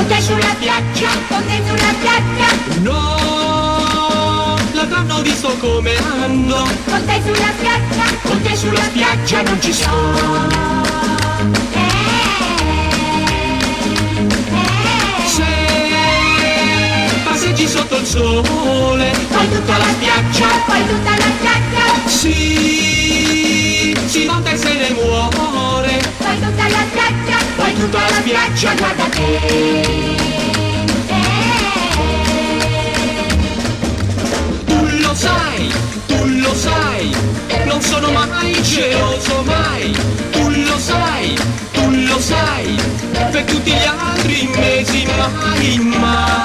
Con te sulla spiaggia, con te sulla spiaggia. No, l'avranno visto come ando. Con te sulla spiaggia, Con te sulla spiaggia non ci sto. Se passeggi sotto il sole, Poi tutta la spiaggia, poi tutta la spiaggia. si monta e se ne muore. Poi tutta la spiaggia, Poi tutta la spiaggia guarda te. Tu lo sai, non sono mai geloso mai. Tu lo sai, per tutti gli altri mesi mai, ma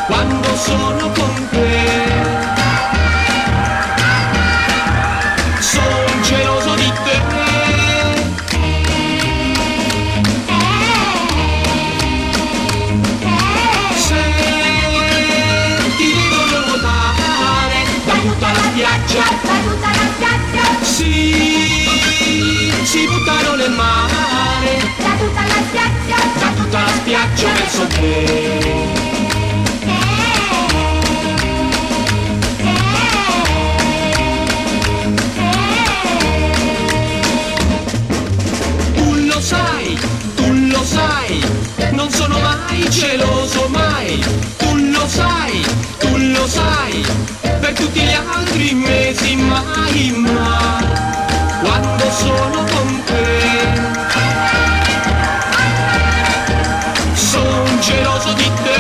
quando sono con te sono geloso di te. Se ti vedo nuotare da tutta la spiaggia, da tutta la spiaggia, si buttano nel mare, da tutta la spiaggia, da tutta la spiaggia verso te. Tu lo sai, non sono mai geloso mai. Tu lo sai, per tutti gli altri mesi mai, ma quando sono con te sono geloso di te.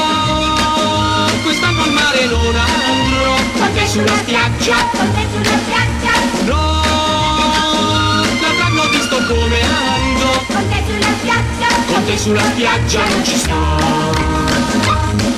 No, quest'anno al mare non andrò. con te Sulla spiaggia, con te sulla spiaggia, no, l'avranno visto come ando. con te sulla spiaggia. Con te sulla spiaggia non ci sto.